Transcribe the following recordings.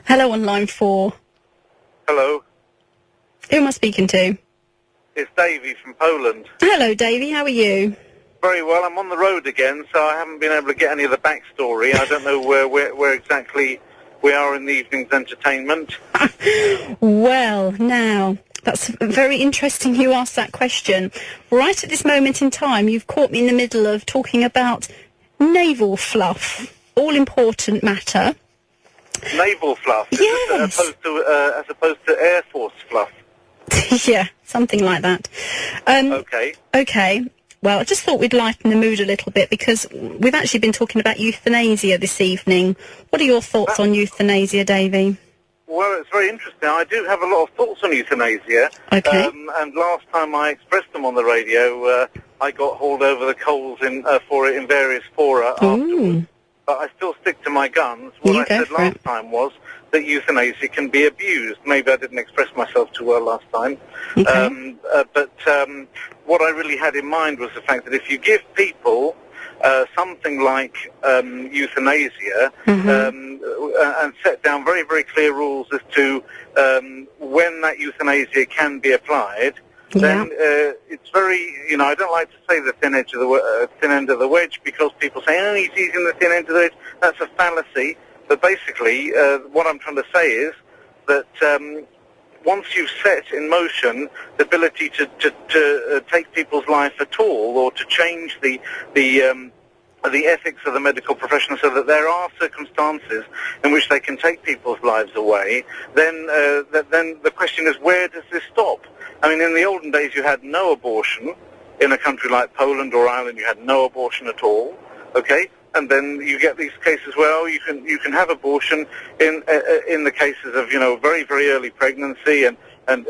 Hello on line 4. Hello. Who am I speaking to? It's Davey from Poland. Hello, Davey. How are you? Very well. I'm on the road again, so I haven't been able to get any of the backstory. I don't know where exactly we are in the evening's entertainment. Well, now, that's very interesting you asked that question. Right at this moment in time, you've caught me in the middle of talking about naval fluff. All-important matter. Naval fluff? Yes. As opposed to Air Force fluff? Yeah, something like that. Okay. Okay. Well, I just thought we'd lighten the mood a little bit because we've actually been talking about euthanasia this evening. What are your thoughts on euthanasia, Davey? Well, it's very interesting. I do have a lot of thoughts on euthanasia. Okay. And last time I expressed them on the radio, I got hauled over the coals for it in various fora afterwards. But I still stick to my guns. What I said last time was that euthanasia can be abused. Maybe I didn't express myself too well last time. Okay. But what I really had in mind was the fact that if you give people something like euthanasia and set down very, very clear rules as to when that euthanasia can be applied, then it's very, I don't like to say the thin end of the wedge because people say, oh, he's using the thin end of the wedge. That's a fallacy. But basically, what I'm trying to say is that once you've set in motion the ability to take people's life at all or to change the ethics of the medical profession so that there are circumstances in which they can take people's lives away, then the question is, where does this stop? I mean, in the olden days you had no abortion. In a country like Poland or Ireland you had no abortion at all, okay? And then you get these cases where you can have abortion in the cases of, very, very early pregnancy and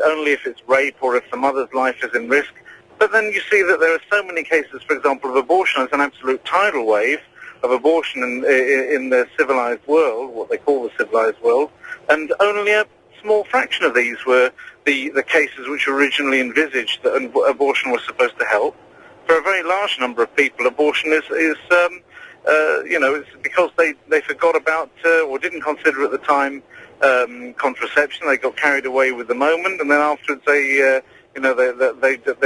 only if it's rape or if the mother's life is in risk. But then you see that there are so many cases, for example, of abortion as an absolute tidal wave of abortion in the civilized world, what they call the civilized world, and only a small fraction of these were the cases which were originally envisaged that abortion was supposed to help. For a very large number of people, abortion is it's because they forgot about or didn't consider at the time contraception. They got carried away with the moment, and then afterwards they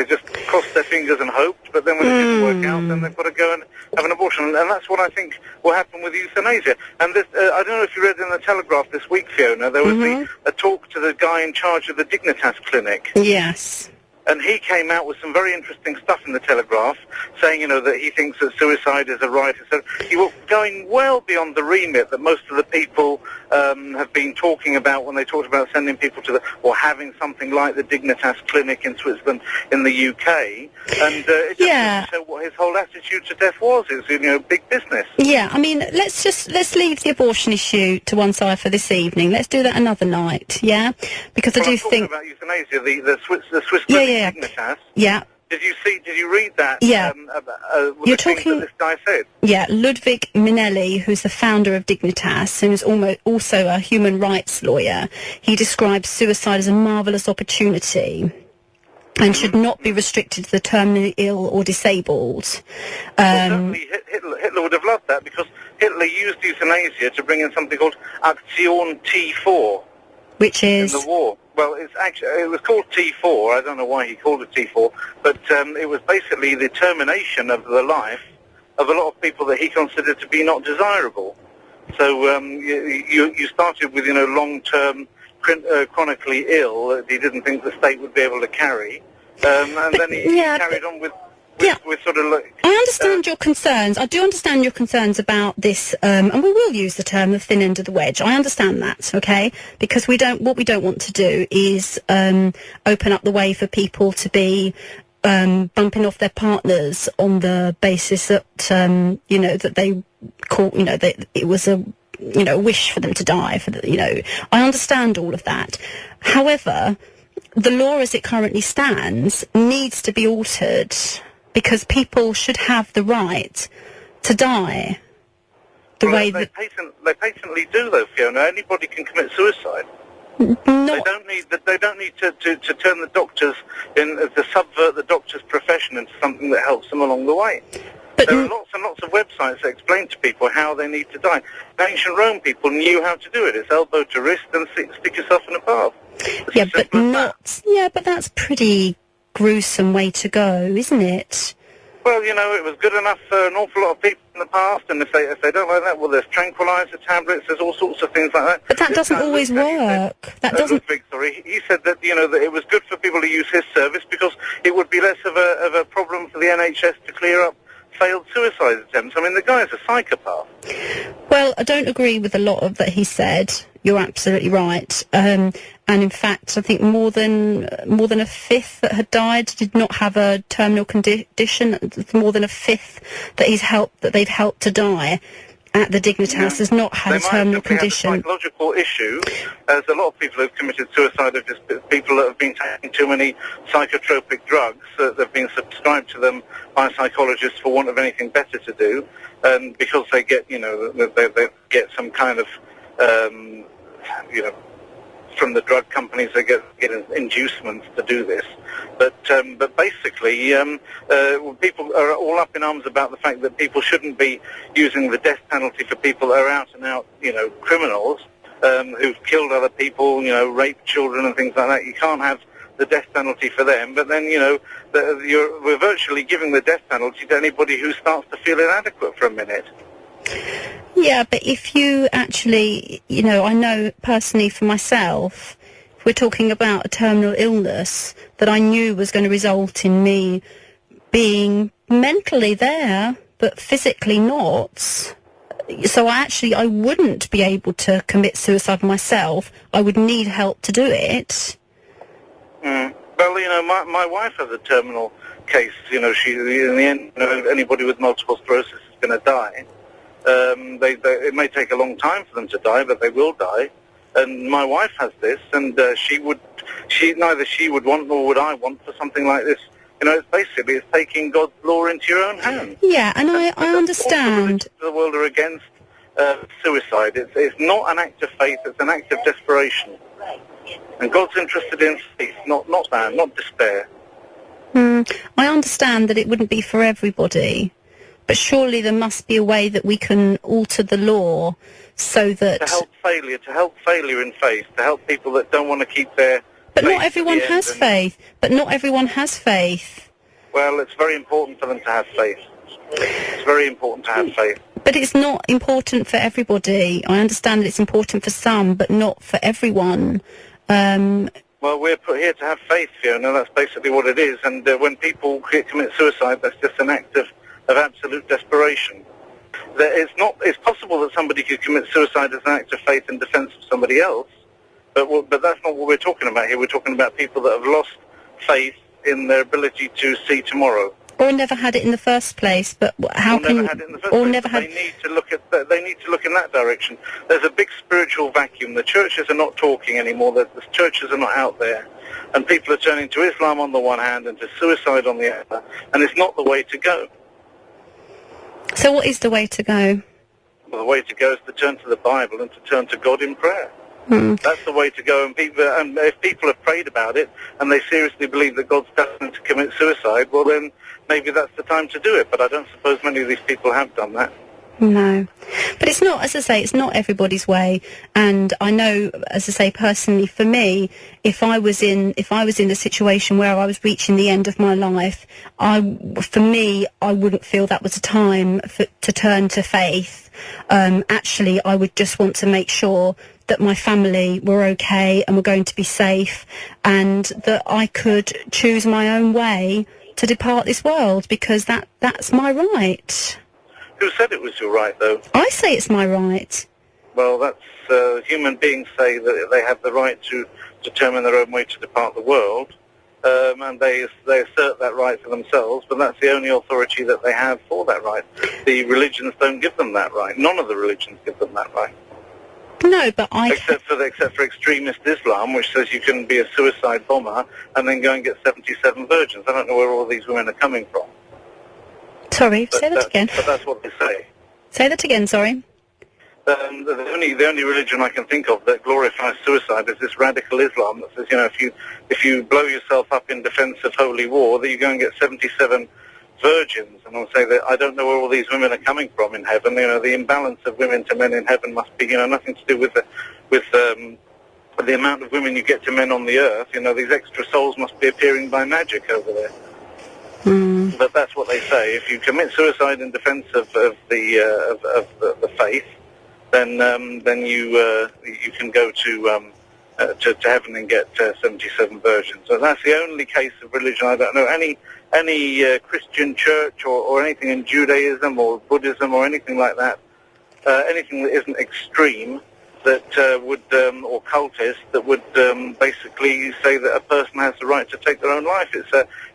just crossed their fingers and hoped, but then when it didn't work out, then they've got to go and have an abortion. And that's what I think will happen with euthanasia. And this, I don't know if you read in the Telegraph this week, Fiona, there was a talk to the guy in charge of the Dignitas clinic. Yes. And he came out with some very interesting stuff in the Telegraph, saying, that he thinks that suicide is a right. So he was going well beyond the remit that most of the people have been talking about when they talked about sending people to or having something like the Dignitas clinic in Switzerland, in the UK. And it just showed what his whole attitude to death was. It's, big business. Yeah, I mean, let's leave the abortion issue to one side for this evening. Let's do that another night, yeah? Because I do think about euthanasia, the Swiss clinic Dignitas. Yeah. Did you read that? Yeah. You're talking that this guy said? Yeah, Ludwig Minelli, who's the founder of Dignitas, who's also a human rights lawyer. He describes suicide as a marvellous opportunity and should not be restricted to the terminally ill or disabled. Certainly Hitler would have loved that because Hitler used euthanasia to bring in something called Aktion T4. Which is? In the war. Well, it was called T4. I don't know why he called it T4, but it was basically the termination of the life of a lot of people that he considered to be not desirable. So you started with long-term chronically ill that he didn't think the state would be able to carry, and then he carried on with sort of like... I understand your concerns. I do understand your concerns about this, and we will use the term the thin end of the wedge. I understand that, okay? Because what we don't want to do is open up the way for people to be bumping off their partners on the basis that, that they call, that it was a wish for them to die. I understand all of that. However, the law as it currently stands needs to be altered because people should have the right to die. They patently do, though, Fiona. Anybody can commit suicide. They don't need to turn the doctors to subvert the doctor's profession into something that helps them along the way. But there are lots and lots of websites that explain to people how they need to die. In ancient Rome, people knew how to do it. It's elbow to wrist and stick yourself in a bath. Yeah, but but that's pretty gruesome way to go, isn't it? Well, you know, it was good enough for an awful lot of people in the past, and if they don't like that, well, there's tranquilizer tablets, there's all sorts of things like that. But that doesn't always work. That doesn't. Ludwig, sorry, he said that, you know, that it was good for people to use his service because it would be less of a problem for the NHS to clear up failed suicide attempts. I mean, the guy's a psychopath. Well, I don't agree with a lot of that he said. You're absolutely right. And in fact, I think more than a fifth that had died did not have a terminal condition. More than a fifth that they've helped to die at the Dignitas has not had a terminal condition. Had a psychological issue, as a lot of people who've committed suicide are just people that have been taking too many psychotropic drugs that have been subscribed to them by psychologists for want of anything better to do, and because they get, you know, they get some kind of, you know, from the drug companies they get inducements to do this. But basically, people are all up in arms about the fact that people shouldn't be using the death penalty for people that are out and out, you know, criminals who've killed other people, you know, raped children and things like that. You can't have the death penalty for them. But then, you know, we're virtually giving the death penalty to anybody who starts to feel inadequate for a minute. Yeah, but if you actually, you know, I know personally for myself, if we're talking about a terminal illness that I knew was going to result in me being mentally there, but physically not. So I wouldn't be able to commit suicide myself. I would need help to do it. Well, you know, my wife has a terminal case. You know, she, in the end, you know, anybody with multiple sclerosis is going to die. It may take a long time for them to die, but they will die. And my wife has this, and neither she would want nor would I want for something like this. You know, it's taking God's law into your own hands. Yeah, and I understand. The world are against suicide. It's not an act of faith; it's an act of desperation. And God's interested in faith, not despair. I understand that it wouldn't be for everybody. But surely there must be a way that we can alter the law so that... To help failure in faith, to help people that don't want to keep their... But not everyone has faith. But not everyone has faith. Well, it's very important for them to have faith. It's very important to have faith. But it's not important for everybody. I understand that it's important for some, but not for everyone. Well, we're put here to have faith, Fiona. That's basically what it is. And when people commit suicide, that's just an act of absolute desperation. It's possible that somebody could commit suicide as an act of faith in defence of somebody else, but that's not what we're talking about here. We're talking about people that have lost faith in their ability to see tomorrow. Or never had it in the first place, but how can... Never had it in the first place. They need to look in that direction. There's a big spiritual vacuum. The churches are not talking anymore. The churches are not out there. And people are turning to Islam on the one hand and to suicide on the other. And it's not the way to go. So what is the way to go? Well, the way to go is to turn to the Bible and to turn to God in prayer. That's the way to go. And if people have prayed about it and they seriously believe that God's telling them to commit suicide, well then maybe that's the time to do it. But I don't suppose many of these people have done that. No. But it's not, as I say, it's not everybody's way. And I know, as I say, personally, for me, if I was in a situation where I was reaching the end of my life, I wouldn't feel that was a time to turn to faith. Actually, I would just want to make sure that my family were okay and were going to be safe, and that I could choose my own way to depart this world, because that's my right. Who said it was your right, though? I say it's my right. Well, that's human beings say that they have the right to determine their own way to depart the world, and they assert that right for themselves, but that's the only authority that they have for that right. The religions don't give them that right. None of the religions give them that right. No, but except for extremist Islam, which says you can be a suicide bomber and then go and get 77 virgins. I don't know where all these women are coming from. Sorry, say that again. But that's what they say. Say that again, sorry. The only religion I can think of that glorifies suicide is this radical Islam that says, you know, if you blow yourself up in defence of holy war, that you go and get 77 virgins, and I'll say that I don't know where all these women are coming from in heaven. You know, the imbalance of women to men in heaven must be, you know, nothing to do with the amount of women you get to men on the earth. You know, these extra souls must be appearing by magic over there. But that's what they say. If you commit suicide in defence of the faith, then you can go to heaven and get 77 virgins. So that's the only case of religion. I don't know any Christian church or anything in Judaism or Buddhism or anything like that, anything that isn't extreme, that would or cultist that would basically say that a person has the right to take their own life.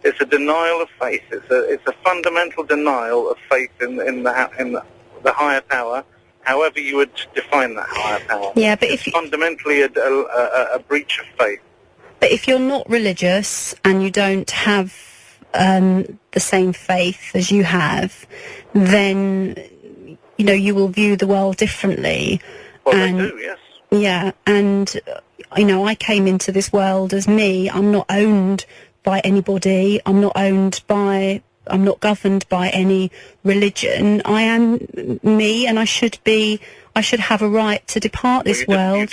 It's a denial of faith. It's a fundamental denial of faith in the higher power, however you would define that higher power. Yeah, but it's fundamentally a breach of faith. But if you're not religious and you don't have the same faith as you have, then you know you will view the world differently. Well, they do, yes. Yeah, and you know, I came into this world as me. I'm not owned by anybody. I'm not governed by any religion. I am me, and I should have a right to depart this world. You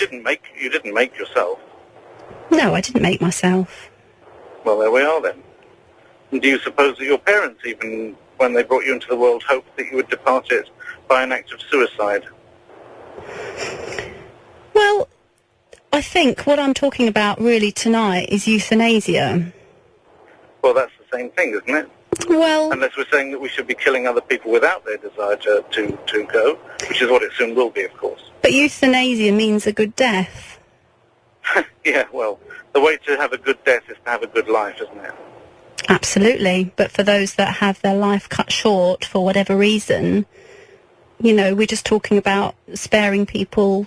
didn't make yourself. No, I didn't make myself. Well, there we are then. And do you suppose that your parents, even when they brought you into the world, hoped that you would depart it by an act of suicide? Well, I think what I'm talking about really tonight is euthanasia. Well, that's the same thing, isn't it? Well, unless we're saying that we should be killing other people without their desire to go, which is what it soon will be, of course. But euthanasia means a good death. Yeah, well, the way to have a good death is to have a good life, isn't it? Absolutely. But for those that have their life cut short for whatever reason, you know, we're just talking about sparing people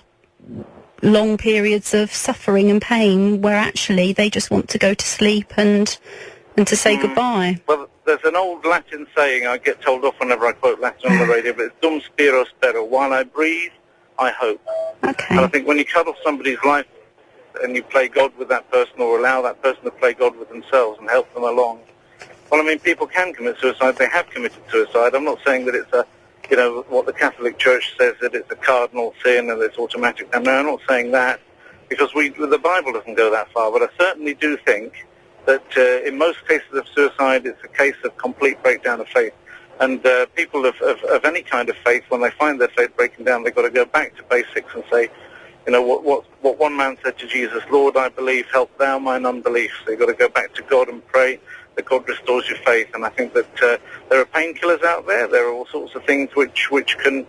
long periods of suffering and pain where actually they just want to go to sleep and to say goodbye. Well, there's an old Latin saying, I get told off whenever I quote Latin on the radio, but it's dum spiro spero. While I breathe, I hope. Okay. And I think when you cut off somebody's life and you play God with that person or allow that person to play God with themselves and help them along, well, I mean, people can commit suicide. They have committed suicide. I'm not saying that it's you know, what the Catholic Church says, that it's a cardinal sin and it's automatic. And no, I'm not saying that, because the Bible doesn't go that far. But I certainly do think that in most cases of suicide, it's a case of complete breakdown of faith. And people of any kind of faith, when they find their faith breaking down, they've got to go back to basics and say, you know, what one man said to Jesus, Lord, I believe, help thou mine unbelief. So you've got to go back to God and pray that God restores your faith. And I think that there are painkillers out there. There are all sorts of things which can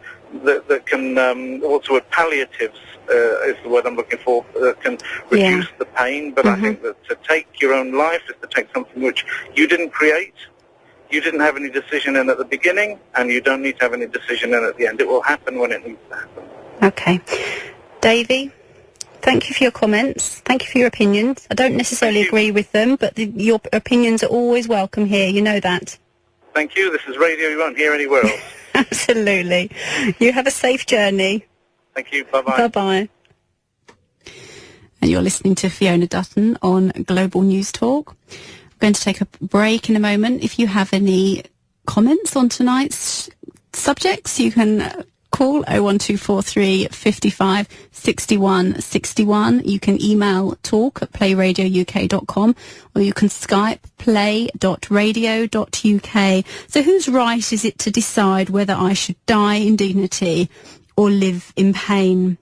also palliatives is the word I'm looking for, that can reduce the pain. But I think that to take your own life is to take something which you didn't create, you didn't have any decision in at the beginning, and you don't need to have any decision in at the end. It will happen when it needs to happen. Okay. Davey, thank you for your comments. Thank you for your opinions. I don't necessarily agree with them, but your opinions are always welcome here. You know that. Thank you. This is radio you won't hear anywhere else. Absolutely. You have a safe journey. Thank you. Bye-bye. Bye-bye. And you're listening to Fiona Dutton on Global Newstalk. I'm going to take a break in a moment. If you have any comments on tonight's subjects, you can call 01243 55 61 61. You can email talk@playradiouk.com, or you can Skype play.radio.uk. So whose right is it to decide whether I should die in dignity or live in pain?